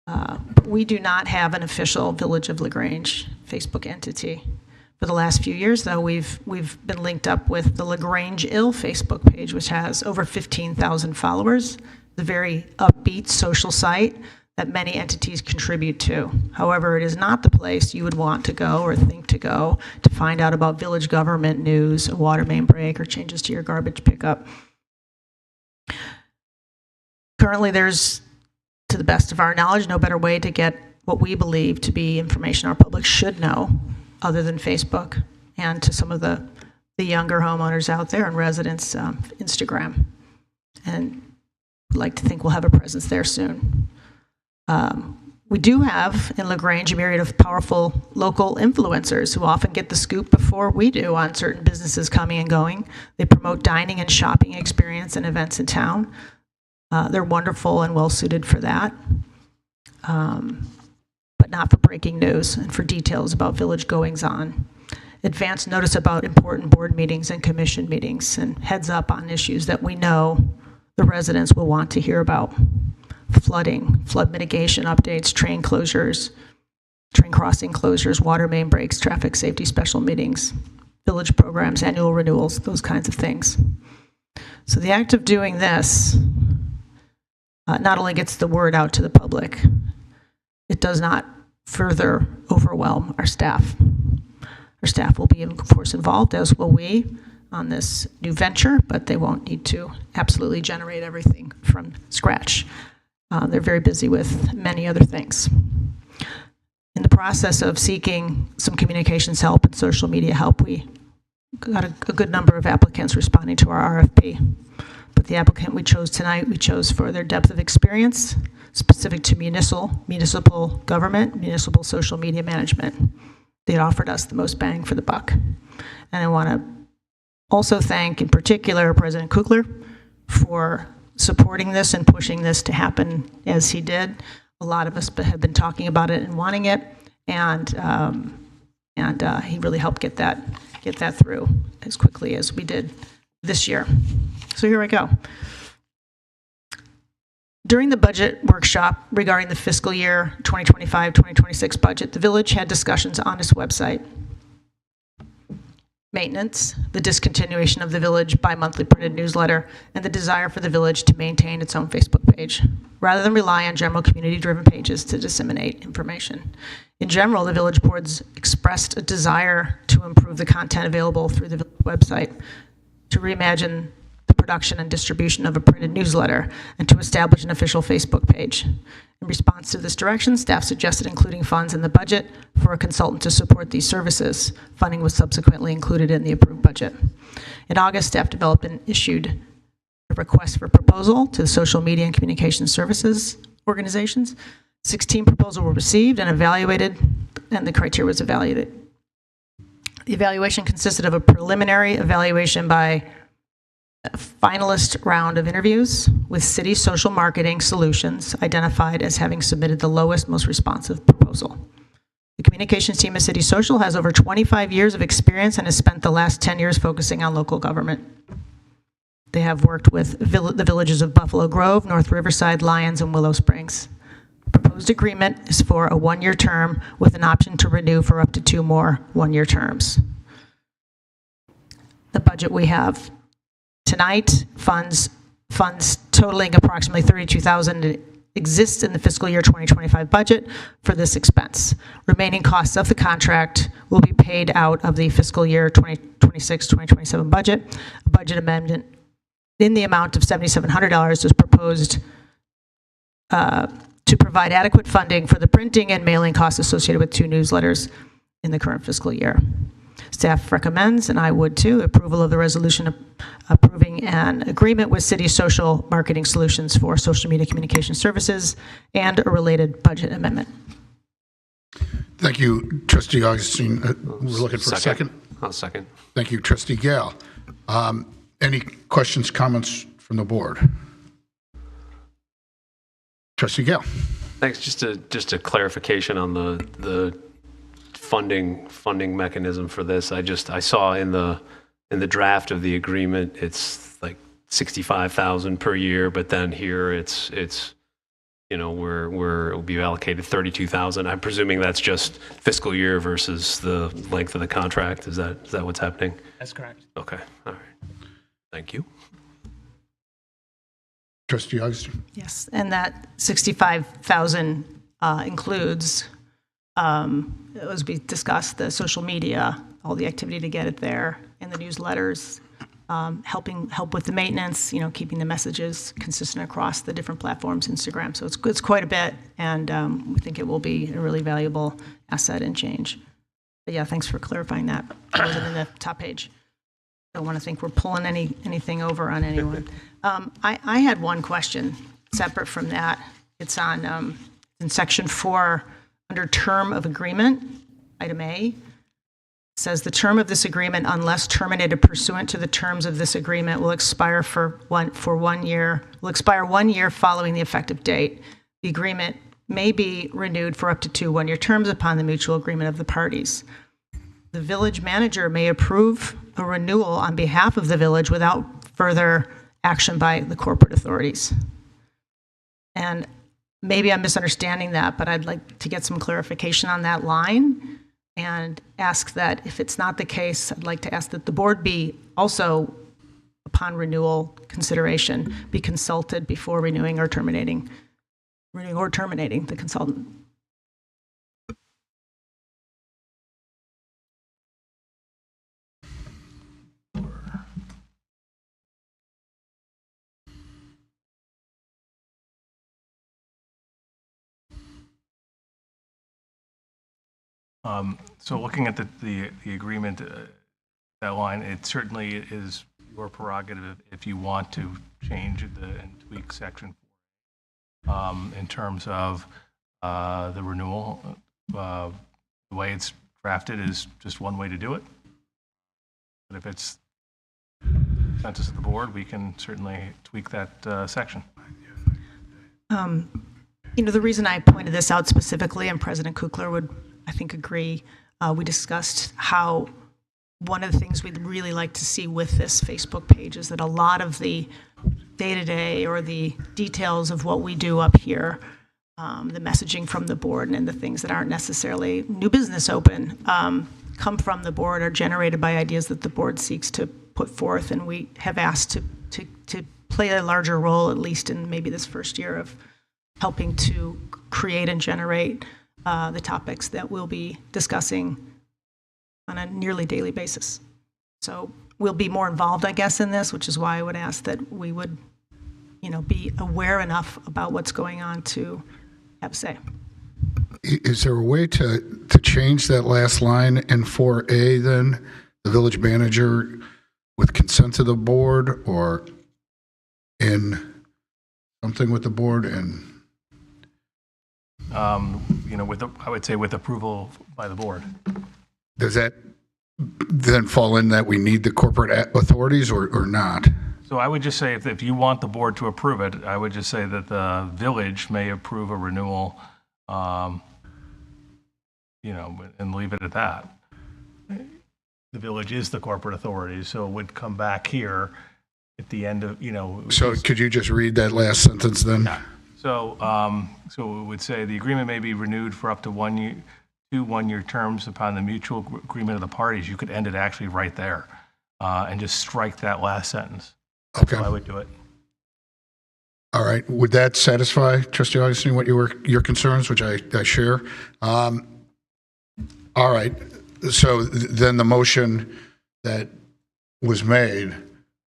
[SPEAKER 9] But we do not have an official Village of LaGrange Facebook entity. For the last few years, though, we've been linked up with the LaGrange Ill Facebook page, which has over 15,000 followers. It's a very upbeat social site that many entities contribute to. However, it is not the place you would want to go or think to go to find out about village government news, a water main break, or changes to your garbage pickup. Currently, there's, to the best of our knowledge, no better way to get what we believe to be information our public should know other than Facebook, and to some of the younger homeowners out there and residents, Instagram. And I'd like to think we'll have a presence there soon. We do have in LaGrange a myriad of powerful local influencers who often get the scoop before we do on certain businesses coming and going. They promote dining and shopping experience and events in town. They're wonderful and well suited for that, but not for breaking news and for details about village goings on. Advance notice about important board meetings and commission meetings, and heads up on issues that we know the residents will want to hear about. Flooding, flood mitigation updates, train closures, train crossing closures, water main breaks, traffic safety special meetings, village programs, annual renewals, those kinds of things. So the act of doing this not only gets the word out to the public, it does not further overwhelm our staff. Our staff will be, of course, involved, as will we, on this new venture, but they won't need to absolutely generate everything from scratch. They're very busy with many other things. In the process of seeking some communications help and social media help, we got a good number of applicants responding to our RFP. But the applicant we chose tonight, we chose for their depth of experience specific to municipal government, municipal social media management. They offered us the most bang for the buck. And I want to also thank, in particular, President Kukler for supporting this and pushing this to happen as he did. A lot of us have been talking about it and wanting it, and he really helped get that through as quickly as we did this year. So here we go. During the budget workshop regarding the fiscal year 2025-2026 budget, the village had discussions on its website. Maintenance, the discontinuation of the village bi-monthly printed newsletter, and the desire for the village to maintain its own Facebook page, rather than rely on general community-driven pages to disseminate information. In general, the village boards expressed a desire to improve the content available through the village website, to reimagine the production and distribution of a printed newsletter, and to establish an official Facebook page. In response to this direction, staff suggested including funds in the budget for a consultant to support these services. Funding was subsequently included in the approved budget. In August, staff developed and issued a request for proposal to the social media and communication services organizations. 16 proposals were received and evaluated, and the criteria was evaluated. The evaluation consisted of a preliminary evaluation by a finalist round of interviews with City Social Marketing Solutions identified as having submitted the lowest, most responsive proposal. The communications team at City Social has over 25 years of experience and has spent the last 10 years focusing on local government. They have worked with the villages of Buffalo Grove, North Riverside, Lyons, and Willow Springs. The proposed agreement is for a one-year term with an option to renew for up to 2 more one-year terms. The budget we have tonight, funds totaling approximately $32,000 exist in the fiscal year 2025 budget for this expense. Remaining costs of the contract will be paid out of the fiscal year 2026-2027 budget. A budget amendment in the amount of $7,700 is proposed to provide adequate funding for the printing and mailing costs associated with 2 newsletters in the current fiscal year. Staff recommends, and I would too, approval of the resolution approving an agreement with City Social Marketing Solutions for social media communication services and a related budget amendment.
[SPEAKER 1] Thank you, Trustee Augustine. We're looking for a second.
[SPEAKER 8] I'll second.
[SPEAKER 1] Thank you, Trustee Gale. Any questions, comments from the board? Trustee Gale.
[SPEAKER 8] Thanks. Just a clarification on the funding mechanism for this. I saw in the draft of the agreement it's like $65,000 per year, but then here it's it'll be allocated $32,000. I'm presuming that's just fiscal year versus the length of the contract. Is that what's happening?
[SPEAKER 6] That's correct.
[SPEAKER 8] Okay. All right. Thank you.
[SPEAKER 1] Trustee Augustine.
[SPEAKER 9] Yes, and that $65,000 includes, as we discussed, the social media, all the activity to get it there, and the newsletters, help with the maintenance, keeping the messages consistent across the different platforms, Instagram. So it's quite a bit, and we think it will be a really valuable asset and change. But yeah, thanks for clarifying that. It wasn't in the top page. Don't want to think we're pulling anything over on anyone. I had one question separate from that. It's on in section 4 under term of agreement, item A. It says the term of this agreement, unless terminated pursuant to the terms of this agreement, will expire for 1 year. Will expire 1 year following the effective date. The agreement may be renewed for up to 2 one-year terms upon the mutual agreement of the parties. The village manager may approve a renewal on behalf of the village without further action by the corporate authorities. And maybe I'm misunderstanding that, but I'd like to get some clarification on that line and ask that if it's not the case, I'd like to ask that the board be also, upon renewal consideration, be consulted before renewing or terminating the consultant.
[SPEAKER 5] So looking at the agreement, that line, it certainly is your prerogative if you want to change and tweak section 4 in terms of the renewal. The way it's drafted is just one way to do it. But if it's consensus of the board, we can certainly tweak that section.
[SPEAKER 9] The reason I pointed this out specifically, and President Kukler would, I think, agree, we discussed how one of the things we'd really like to see with this Facebook page is that a lot of the day-to-day or the details of what we do up here, the messaging from the board and the things that aren't necessarily new business open, come from the board, are generated by ideas that the board seeks to put forth, and we have asked to play a larger role, at least in maybe this first year, of helping to create and generate the topics that we'll be discussing on a nearly daily basis. So we'll be more involved, I guess, in this, which is why I would ask that we would, be aware enough about what's going on to have a say.
[SPEAKER 1] Is there a way to change that last line in 4A then? The village manager with consent of the board, or in something with the board and?
[SPEAKER 5] I would say with approval by the board.
[SPEAKER 1] Does that then fall in that we need the corporate authorities or not?
[SPEAKER 5] So I would just say if you want the board to approve it, I would just say that the village may approve a renewal, and leave it at that. The village is the corporate authority, so it would come back here at the end of,
[SPEAKER 1] So could you just read that last sentence then?
[SPEAKER 5] Yeah. So it would say the agreement may be renewed for up to 1 year, 2 one-year terms upon the mutual agreement of the parties. You could end it actually right there, and just strike that last sentence.
[SPEAKER 1] Okay.
[SPEAKER 5] That's how I would do it.
[SPEAKER 1] All right. Would that satisfy, Trustee Augustine, what your concerns, which I share? All right. So then the motion that was made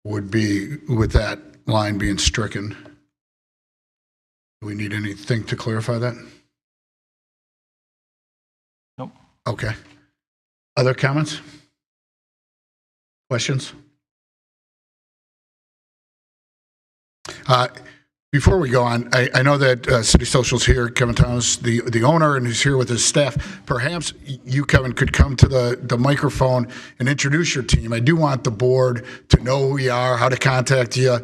[SPEAKER 1] would be with that line being stricken. Do we need anything to clarify that?
[SPEAKER 5] Nope.
[SPEAKER 1] Okay. Other comments? Questions? Before we go on, I know that City Social's here, Kevin Thomas, the owner, and he's here with his staff. Perhaps you, Kevin, could come to the microphone and introduce your team. I do want the board to know who you are, how to contact you,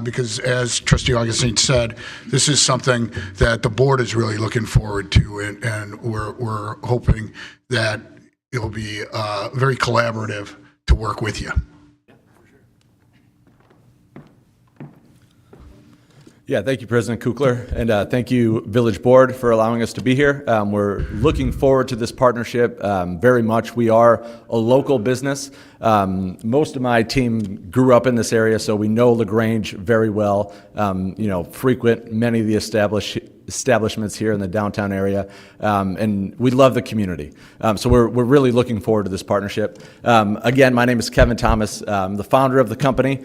[SPEAKER 1] because as Trustee Augustine said, this is something that the board is really looking forward to, and we're hoping that it'll be very collaborative to work with you.
[SPEAKER 13] Yeah, thank you, President Kukler, and thank you, Village Board, for allowing us to be here. We're looking forward to this partnership very much. We are a local business. Most of my team grew up in this area, so we know LaGrange very well, frequent many of the establishments here in the downtown area, and we love the community. So we're really looking forward to this partnership. Again, my name is Kevin Thomas, the founder of the company.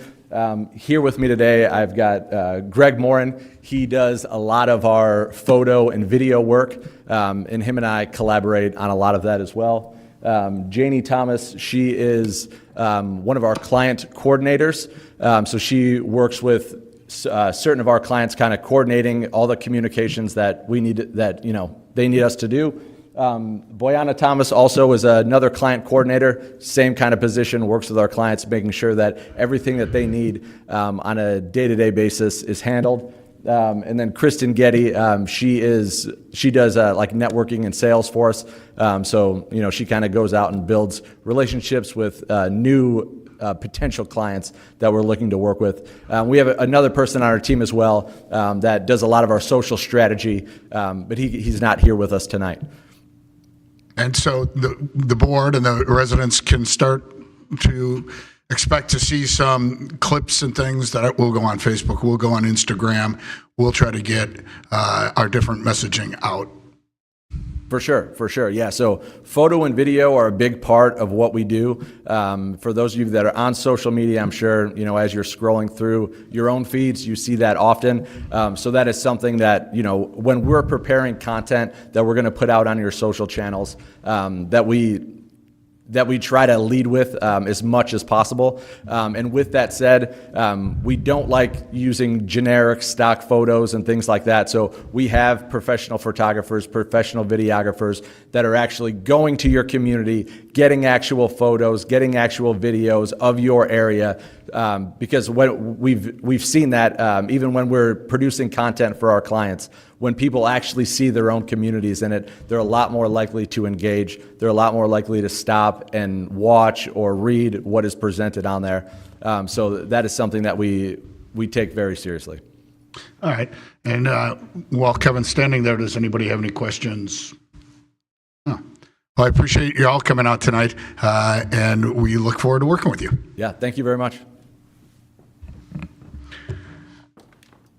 [SPEAKER 13] Here with me today, I've got Greg Morin. He does a lot of our photo and video work, and him and I collaborate on a lot of that as well. Janie Thomas, she is one of our client coordinators. So she works with certain of our clients, kind of coordinating all the communications that we need, that they need us to do. Boyana Thomas also is another client coordinator, same kind of position, works with our clients, making sure that everything that they need on a day-to-day basis is handled. And then Kristen Getty, she does like networking and sales for us. So she kind of goes out and builds relationships with new potential clients that we're looking to work with. We have another person on our team as well that does a lot of our social strategy, but he's not here with us tonight.
[SPEAKER 1] And so the board and the residents can start to expect to see some clips and things that will go on Facebook, will go on Instagram. We'll try to get our different messaging out.
[SPEAKER 13] For sure. Yeah, so photo and video are a big part of what we do. For those of you that are on social media, I'm sure, as you're scrolling through your own feeds, you see that often. So that is something that, when we're preparing content that we're going to put out on your social channels, that we try to lead with as much as possible. And with that said, we don't like using generic stock photos and things like that. So we have professional photographers, professional videographers that are actually going to your community, getting actual photos, getting actual videos of your area. Because we've seen that even when we're producing content for our clients, when people actually see their own communities in it, they're a lot more likely to engage. They're a lot more likely to stop and watch or read what is presented on there. So that is something that we we take very seriously.
[SPEAKER 1] All right. And while Kevin's standing there, does anybody have any questions? No. Well, I appreciate you all coming out tonight, and we look forward to working with you.
[SPEAKER 13] Yeah, thank you very much.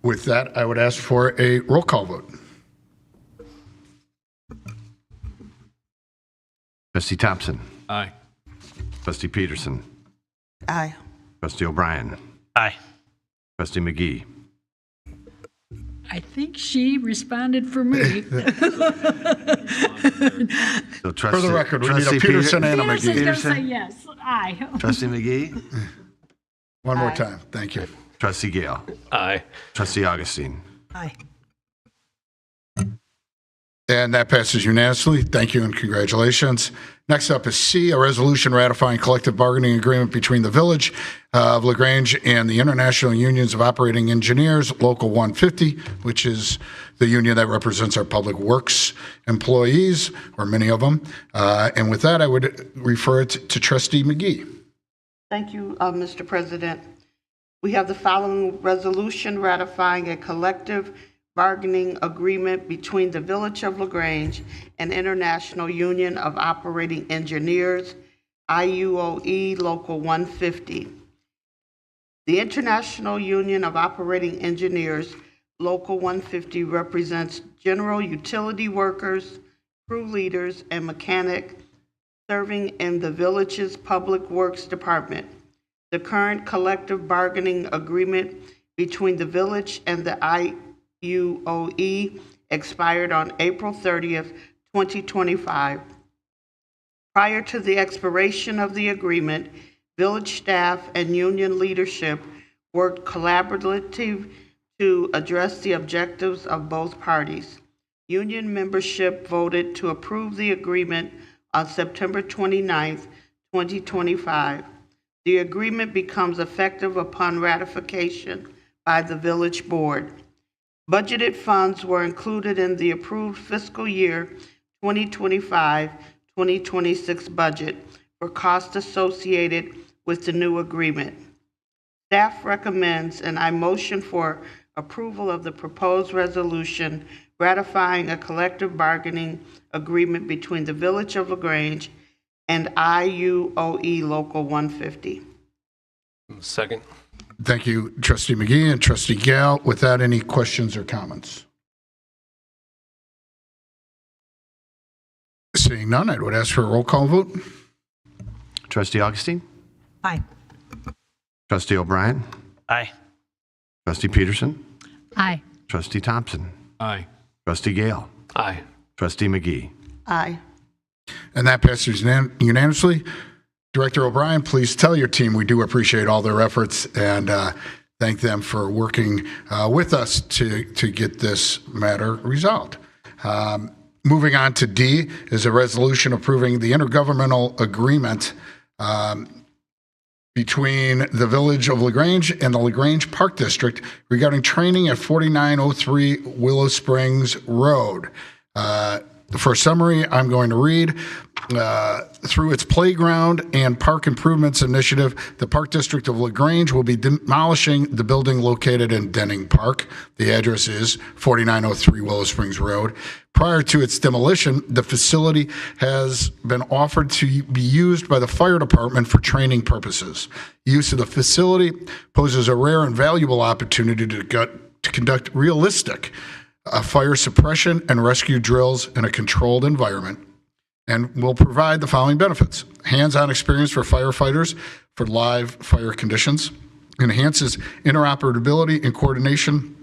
[SPEAKER 1] With that, I would ask for a roll call vote.
[SPEAKER 2] Trustee Thompson.
[SPEAKER 12] Aye.
[SPEAKER 2] Trustee Peterson.
[SPEAKER 9] Aye.
[SPEAKER 2] Trustee O'Brien.
[SPEAKER 10] Aye.
[SPEAKER 2] Trustee McGee.
[SPEAKER 11] I think she responded for me.
[SPEAKER 2] So
[SPEAKER 1] For the record, we need a Peterson and a McGee.
[SPEAKER 11] Peterson's gonna say yes. Aye.
[SPEAKER 2] Trustee McGee.
[SPEAKER 1] One more time. Thank you.
[SPEAKER 2] Trustee Gale.
[SPEAKER 8] Aye.
[SPEAKER 2] Trustee Augustine.
[SPEAKER 9] Aye.
[SPEAKER 1] And that passes unanimously. Thank you and congratulations. Next up is C, a resolution ratifying collective bargaining agreement between the Village of LaGrange and the International Unions of Operating Engineers, Local 150, which is the union that represents our public works employees, or many of them. And with that, I would refer it to Trustee McGee.
[SPEAKER 14] Thank you, Mr. President. We have the following resolution ratifying a collective bargaining agreement between the Village of LaGrange and International Union of Operating Engineers, IUOE Local 150. The International Union of Operating Engineers, Local 150, represents general utility workers, crew leaders, and mechanics serving in the Village's Public Works Department. The current collective bargaining agreement between the Village and the IUOE expired on April 30th, 2025. Prior to the expiration of the agreement, Village staff and union leadership worked collaboratively to address the objectives of both parties. Union membership voted to approve the agreement on September 29th, 2025. The agreement becomes effective upon ratification by the Village Board. Budgeted funds were included in the approved fiscal year 2025-2026 budget for costs associated with the new agreement. Staff recommends, and I motion for approval of the proposed resolution ratifying a collective bargaining agreement between the Village of LaGrange and IUOE Local 150.
[SPEAKER 8] Second.
[SPEAKER 1] Thank you, Trustee McGee and Trustee Gale. Without any questions or comments? Seeing none, I would ask for a roll call vote.
[SPEAKER 2] Trustee Augustine.
[SPEAKER 9] Aye.
[SPEAKER 2] Trustee O'Brien.
[SPEAKER 10] Aye.
[SPEAKER 2] Trustee Peterson.
[SPEAKER 11] Aye.
[SPEAKER 2] Trustee Thompson.
[SPEAKER 12] Aye.
[SPEAKER 2] Trustee Gale.
[SPEAKER 8] Aye.
[SPEAKER 2] Trustee McGee.
[SPEAKER 14] Aye.
[SPEAKER 1] And that passes unanimously. Director O'Brien, please tell your team we do appreciate all their efforts and thank them for working with us to get this matter resolved. Moving on to D is a resolution approving the intergovernmental agreement between the Village of LaGrange and the LaGrange Park District regarding training at 4903 Willow Springs Road. For a summary, I'm going to read. Through its playground and park improvements initiative, the Park District of LaGrange will be demolishing the building located in Denning Park. The address is 4903 Willow Springs Road. Prior to its demolition, the facility has been offered to be used by the fire department for training purposes. Use of the facility poses a rare and valuable opportunity to conduct realistic fire suppression and rescue drills in a controlled environment, and will provide the following benefits: hands-on experience for firefighters for live fire conditions, enhances interoperability and coordination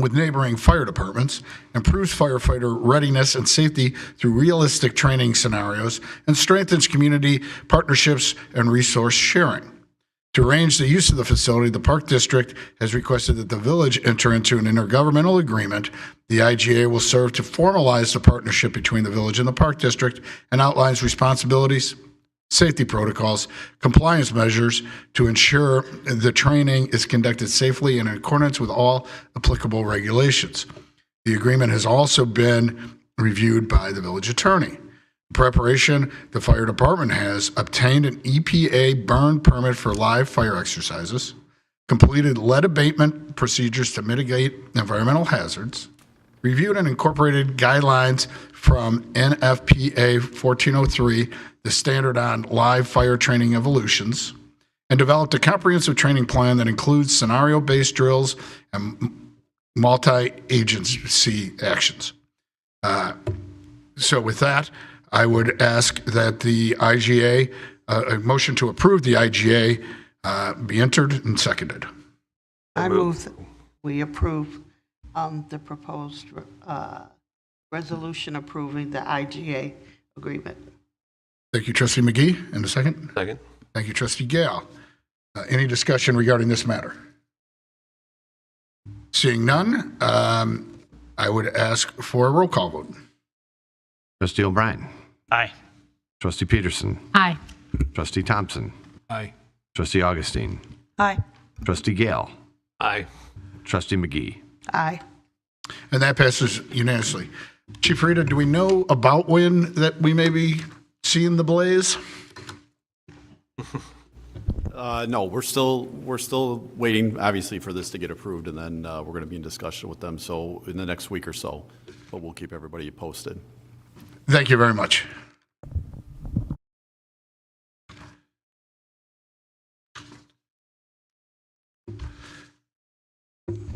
[SPEAKER 1] with neighboring fire departments, improves firefighter readiness and safety through realistic training scenarios, and strengthens community partnerships and resource sharing. To arrange the use of the facility, the Park District has requested that the Village enter into an intergovernmental agreement. The IGA will serve to formalize the partnership between the Village and the Park District and outlines responsibilities, safety protocols, compliance measures to ensure the training is conducted safely and in accordance with all applicable regulations. The agreement has also been reviewed by the Village Attorney. In preparation, the fire department has obtained an EPA burn permit for live fire exercises. completed lead abatement procedures to mitigate environmental hazards, reviewed and incorporated guidelines from NFPA 1403, the standard on live fire training evolutions, and developed a comprehensive training plan that includes scenario-based drills and multi-agency actions. So with that, I would ask that the IGA, a motion to approve the IGA be entered and seconded.
[SPEAKER 14] I move that we approve the proposed resolution approving the IGA agreement.
[SPEAKER 1] Thank you, Trustee McGee. And a second?
[SPEAKER 8] Second.
[SPEAKER 1] Thank you, Trustee Gale. Any discussion regarding this matter? Seeing none, I would ask for a roll call vote.
[SPEAKER 2] Trustee O'Brien.
[SPEAKER 10] Aye.
[SPEAKER 2] Trustee Peterson.
[SPEAKER 11] Aye.
[SPEAKER 2] Trustee Thompson.
[SPEAKER 12] Aye.
[SPEAKER 2] Trustee Augustine.
[SPEAKER 9] Aye.
[SPEAKER 2] Trustee Gale.
[SPEAKER 8] Aye.
[SPEAKER 2] Trustee McGee.
[SPEAKER 14] Aye.
[SPEAKER 1] And that passes unanimously. Chief Rita, do we know about when that we may be seeing the blaze?
[SPEAKER 15] No, we're still waiting, obviously, for this to get approved, and then we're going to be in discussion with them, so in the next week or so, but we'll keep everybody posted.
[SPEAKER 1] Thank you very much.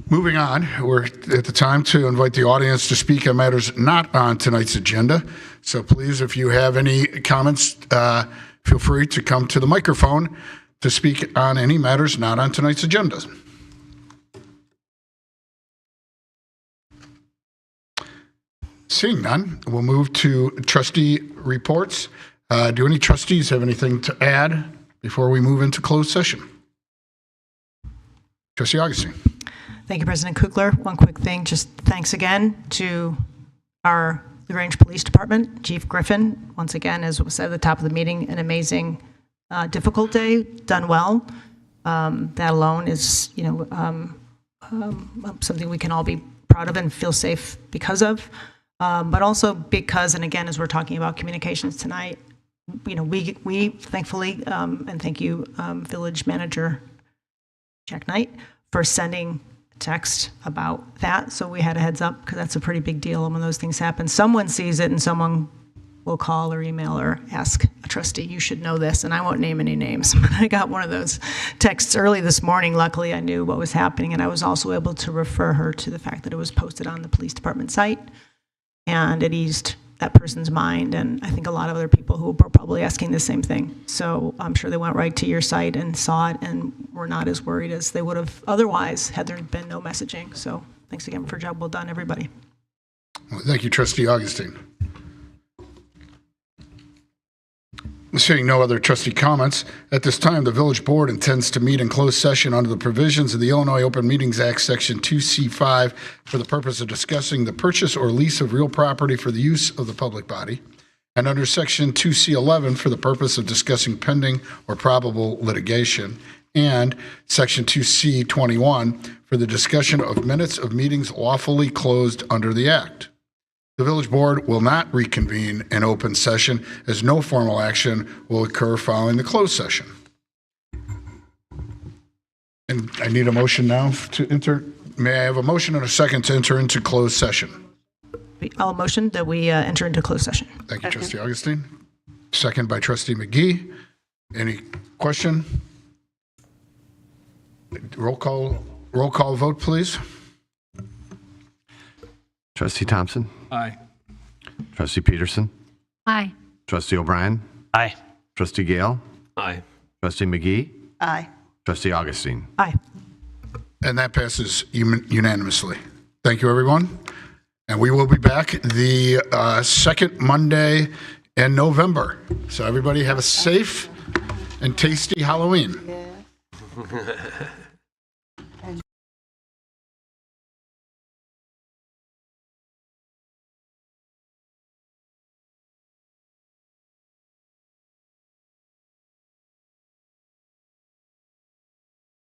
[SPEAKER 1] Moving on, we're at the time to invite the audience to speak on matters not on tonight's agenda. So please, if you have any comments, feel free to come to the microphone to speak on any matters not on tonight's agenda. Seeing none, we'll move to trustee reports. Do any trustees have anything to add before we move into closed session? Trustee Augustine.
[SPEAKER 9] Thank you, President Kukler. One quick thing, just thanks again to our Grange Police Department, Chief Griffin. Once again, as was said at the top of the meeting, an amazing, difficult day, done well. That alone is, something we can all be proud of and feel safe because of. But also because, and again, as we're talking about communications tonight, we thankfully, and thank you, Village Manager Jack Knight, for sending text about that. So we had a heads up because that's a pretty big deal. And when those things happen, someone sees it and someone will call or email or ask a trustee, you should know this. And I won't name any names, but I got one of those texts early this morning. Luckily, I knew what was happening. And I was also able to refer her to the fact that it was posted on the police department site. And it eased that person's mind. And I think a lot of other people who were probably asking the same thing. So I'm sure they went right to your site and saw it and were not as worried as they would have otherwise had there been no messaging. So thanks again for a job well done, everybody.
[SPEAKER 1] Well, thank you, Trustee Augustine. Seeing no other trustee comments, at this time, the Village Board intends to meet in closed session under the provisions of the Illinois Open Meetings Act, Section 2C5, for the purpose of discussing the purchase or lease of real property for the use of the public body, and under Section 2C11 for the purpose of discussing pending or probable litigation, and Section 2C21 for the discussion of minutes of meetings lawfully closed under the Act. The Village Board will not reconvene in open session as no formal action will occur following the closed session. And I need a motion now to enter. May I have a motion and a second to enter into closed session?
[SPEAKER 9] I'll motion that we enter into closed session.
[SPEAKER 1] Thank you, Trustee Augustine. Second by Trustee McGee. Any question? Roll call vote, please.
[SPEAKER 2] Trustee Thompson.
[SPEAKER 12] Aye.
[SPEAKER 2] Trustee Peterson.
[SPEAKER 11] Aye.
[SPEAKER 2] Trustee O'Brien.
[SPEAKER 10] Aye.
[SPEAKER 2] Trustee Gale.
[SPEAKER 8] Aye.
[SPEAKER 2] Trustee McGee.
[SPEAKER 14] Aye.
[SPEAKER 2] Trustee Augustine.
[SPEAKER 9] Aye.
[SPEAKER 1] And that passes unanimously. Thank you, everyone. And we will be back the second Monday in November. So everybody have a safe and tasty Halloween.
[SPEAKER 14] Yeah.